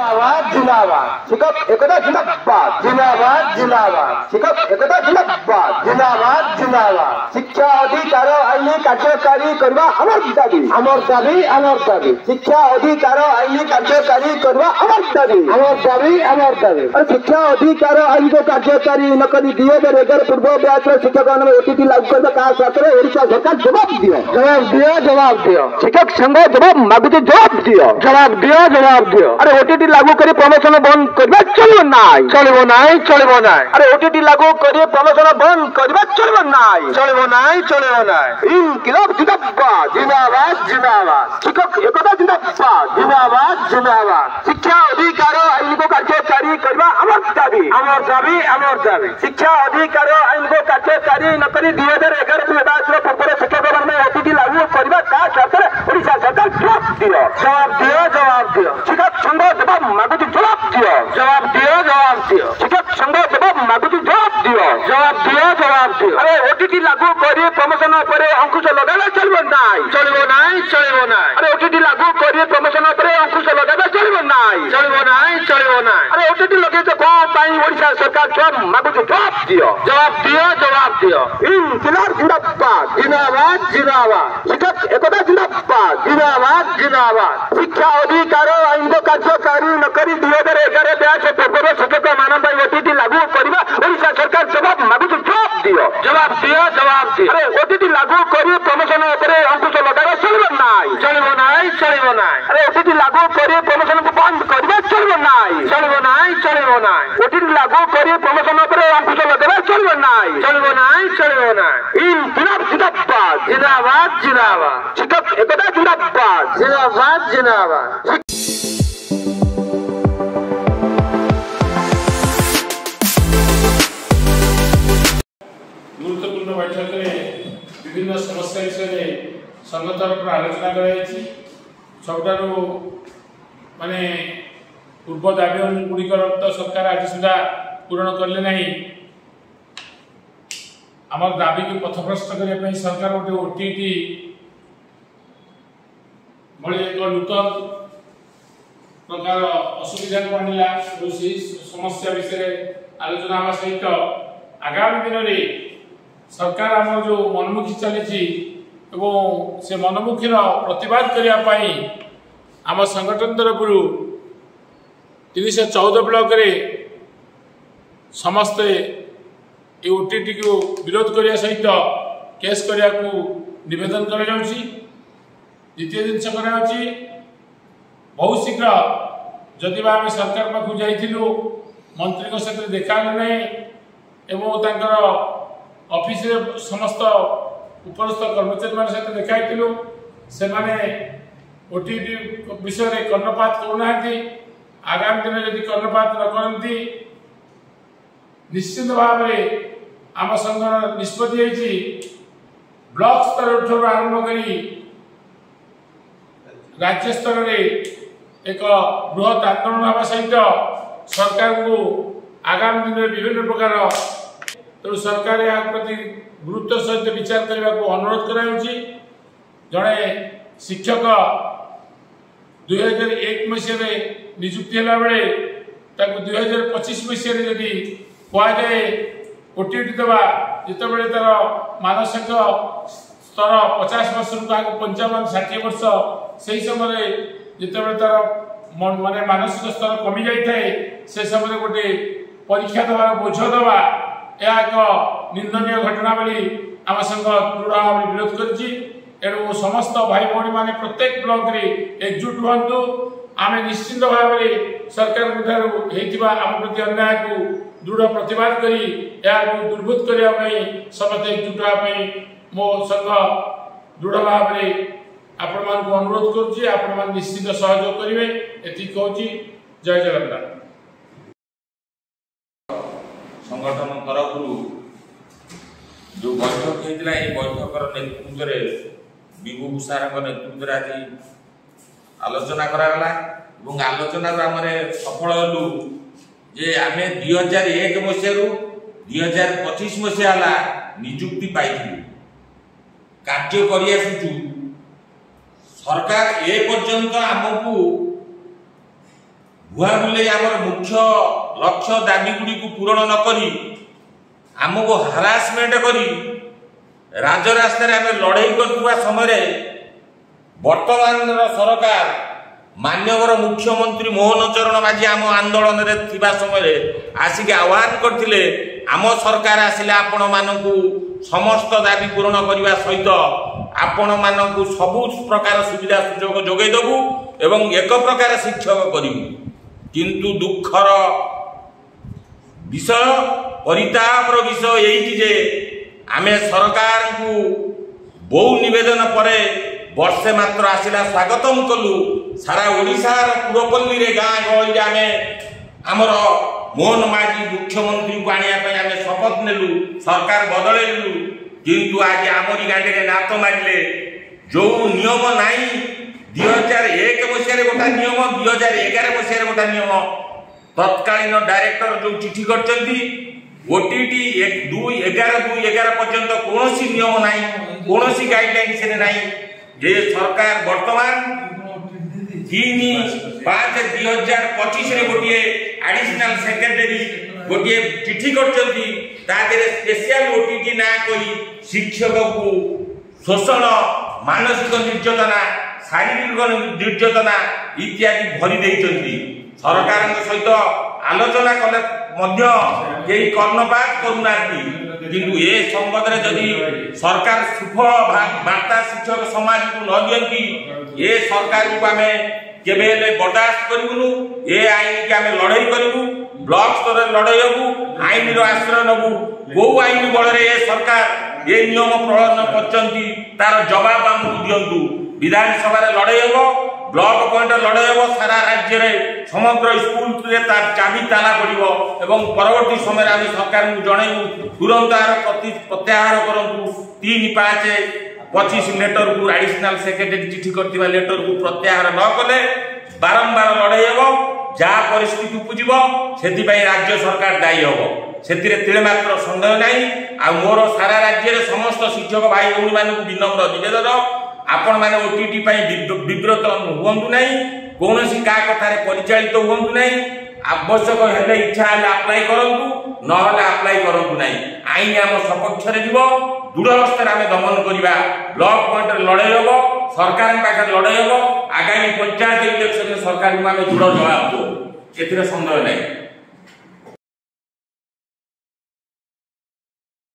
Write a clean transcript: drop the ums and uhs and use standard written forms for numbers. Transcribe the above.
जिंदाबाद जिंदाबाद शिक्षक एकता जिंदाबाद जिंदाबाद जिंदाबाद शिक्षक एकता जिंदाबाद जिंदाबाद जिंदाबाद शिक्षा अधिकार आईन कार्यकारी करवा अमर दाबी अमर दाबी अमर दाबी शिक्षा अधिकार आईन कार्यकारी करवा अमर दाबी अमर दाबी अमर दाबी और शिक्षा अधिकार आईन को कार्यकारी न करी 2011 पूर्व ब्याच शिक्षक ओटीटी लागू करने का सरकार ओडिशा सरकार जवाब दियो जवाब दियो जवाब दियो शिक्षक संघ जवाब मागुचे जवाब दियो जवाब दियो जवाब दियो अरे ओटीटी लागू करी प्रमोशन बंद करबा चलबो नाई चलबो नाई चलबो नाई अरे ओटीटी लागू करी प्रमोशन बंद करबा चलबो नाई चलबो नाई चलबो नाई इनकिलाब जिंदाबाद जिंदाबाद जिंदाबाद शिक्षक एकता जिंदाबाद जिंदाबाद जिंदाबाद शिक्षा अधिकार आईन को कार्यकारी करबा अमर दाबी अमर दाबी अमर दाबी शिक्षा अधिकार आईन को कार्यकारी न करी 2011 पूर्व शिक्षक मान ओटीटी लागू करबा का सरकार ओडिशा सरकार जवाब दियो जवाब दियो जवाब दियो शिक्षक संघ जवाब मागुची जवाब दियो जवाब दियो जवाब दियो शिक्षक संघ जवाब मागुची जवाब दियो जवाब दियो जवाब दियो अरे ओटीटी लागू करी प्रमोशन उपरे अंकुश लगाले चलबो नाई चलबो नाई चलबो नाई अरे ओटीटी लागू करी प्रमोशन उपरे अंकुश लगाले चलबो नाई चलबो नाई चलबो नाई अरे ओटीटी लगे तो कोन पाई ओडिशा सरकार जवाब मागुची जवाब दियो जवाब दियो जवाब दियो इनकिलाब जिंदाबाद जिंदाबाद जिंदाबाद शिक्षक एकता जिंदाबाद जिंदाबाद जिंदाबाद शिक्षा अधिकार आईन को कार्यकारी न करी 2011 ब्याच पूर्व शिक्षक मान ओटीटी लागू करबा ओडिशा सरकार जवाब मागुची जवाब दियो जवाब दियो जवाब दियो अरे ओटीटी लागू करी प्रमोशन उपरे अंकुश लगाले चलबो नाई चलबो नाई चलबो नाई अरे ओटीटी लागू करी प्रमोशन को बंद करबा चलबो नाई चलबो नाई चलबो नाई ओटीटी लागू करी प्रमोशन उपरे अंकुश लगाले चलबो नाई चलबो नाई चलबो नाई इनकिलाब जिंदाबाद जिंदाबाद जिंदाबाद शिक्षक एकता जिंदाबाद जिंदाबाद जिंदाबाद गुरुत्वपूर्ण बैठक में विभिन्न समस्या विषय संघ तरफ आलोचना कर माने पूर्व दाबी गुड़िकर तो सरकार आज सुधा पूरण कले ना आम दाबी को पथभ्रष्ट करने सरकार गोटे ओटीटी भली एक नूतन प्रकार असुविधा को आणला समस्या विषय आलोचना हवा सहित आगामी दिन में सरकार आम जो मनमुखी चली से मनमुखी प्रतिवाद करने आम संगठन तरफ 314 ब्लॉक रे समस्ते ओटीटी को विरोध करने सहित केस करने को निवेदन कर द्वितीय जिनस बहुत शीघ्र जदि आम सरकार पाखु जाइलु मंत्री सहित देखा नहीं ऑफिस समस्त उपरस्थ कर्मचारी मान सहित देखाइलु से ओटीटी विषय में कर्णपात करूना आगामी दिन जदि कर्णपात न करती निश्चित भाव में आम संघर निष्पत्ति ब्लॉक स्तर आरंभ कर राज्य स्तर में एक बृहत आंदोलन हवा सहित सरकार को आगामी दिन में विभिन्न प्रकार तेणु सरकार या प्रति गुरुत्व सहित विचार करने को अनुरोध कराई जड़े शिक्षक 2001 मसीह निजुक्ति है बेले 2025 मसीह जदि कहुए ओटीटी देवा जिते बड़े तार मानसिक स्तर 50 वर्ष रु 55-60 वर्ष से समय जिते बड़े तार माने मानसिक स्तर कमी जाए से समय गोटे परीक्षा देवार बोझ देवा यह एक निंदनीय घटना बोली आम संघ दृढ़ भाव विरोध करेणु समस्त भाई भौणी मैंने प्रत्येक ब्लॉक रे एकजुट हूँ आम निश्चित भाव में सरकार आम प्रति अन्याय को दृढ़ प्रतिवाद करी दुर्भूत करने समस्त एकजुट होगापी मो संघ दृढ़ भाव में आपण मान अनुरोध करुच्ची आपण मान निश्चित सहयोग करेंगे ये कहूँ जय जगन्नाथ। संगठन तरफ जो बैठक होता है बैठकर नेतृत्व में विभू सार नेतृत्व आज आलोचना करागला आलोचना आम सफल हलु जे आम 2001 मसीह 2025 मसीहा निजुक्ति पाई कार्य कर सरकार ए पर्यंत आमको भुआ बुले आमर मुख्य लक्ष्य दाबी गुड़ी को पूरण न करी आमको हारासमेंट करी राजरास्तार आम लड़ाई कर समय वर्तमान सरकार मान्यवर मुख्यमंत्री मोहन चरण माझी आम आंदोलन रे समय आसिक आह्वान करथिले आम सरकार आसिले आपण मानकु समस्त दाबी पूरण करने सहित आपण मानकु सबु प्रकार सुविधा सुजोग जोगे देबु एवं एक प्रकार शिक्षक करिबु। किंतु दुखर विषय परितापर विषय यही जे आमे सरकार को बहु निवेदन परे वर्षे मात्र आसिला स्वागतम कलु सारा ओडिशार पुरपल्ली रे गाँ गहली आमे आमर मोहन माझी मुख्यमंत्री को आनिया आमे शपथ नेलु सरकार बदलैलु। किंतु आज आमरी गांडे नात मारिले जो नियम नाई 2001 मसीह गोटा नियम 2011 मसीह गोटा नियम तत्कालीन डायरेक्टर जो चिठी करचंती ओटीटी 2/11/2011 पर्यंत कौन नियम नाई कौन गाइडलाइन से नाई जे सरकार वर्तमान 3/5/2025 रे गोटे एडिशनल सेक्रेटरी गोटे चिठी करचंती तादेरे स्पेशल ओटीटी ना करी शिक्षक को शोषण मानसिक निर्यातना शारीरिक निर्यातना इत्यादि भरी देइचंती। सरकार सहित आलोचना कले मध्य केही कर्णपात करूनांती। किंतु ए संबंध रे जदि सरकार सुफल वार्ता शिक्षक समाज को न दियंती ए सरकार को आमे केबे बर्दाश्त करूनु। ए आईन के आमे लड़ाई करू ब्लॉक स्तर लड़ाई हबु आईन रो आश्रय नबु गो आईन बल रे ए सरकार ए नियम प्रणालन करचंती तार जवाब हमकु दियंतु। विधानसभा रे लड़ाई हबो ब्लॉक पॉइंट लड़ाई हबो सारा राज्य रे समग्र स्कूल रे तार चाबी ताला पड़िबो एवं परवर्ती समय आमे सरकार को जणाइबु तुरंत आर प्रत्याहार करंतु। 3/5/25 लेटर को एडिशनल सेक्रेटरी चिठी करथिबा लेटर को प्रत्याहार न कले बारंबार लड़ाई हबो जहा परिस्थिति उपजिबो सेति पई राज्य सरकार दायी हबो सेतिरे तिले मात्र संदेह नाही। आ मोर सारा राज्य रे समस्त शिक्षक भाई भौणी मानकु विनम्र निवेदन आपण माने ओटीटी पई विब्रत हुवंतु नाही कोनोसी का कथा रे परिचालित हुवंतु नाही। आवश्यक हेले इच्छा हेले अप्लाई करंतु न हेले अप्लाई करंतु नाही। आईन हम सपक्ष रे जीवो दृढ़ हस्ते आमे दमन करिबा ब्लॉक पॉइंट लड़ाई हबो सरकार पाखे लड़ाई हबो आगामी पंचायत इलेक्शन में सरकार को आमे दृढ़ जवाब दो एथिरे संदेह नाही।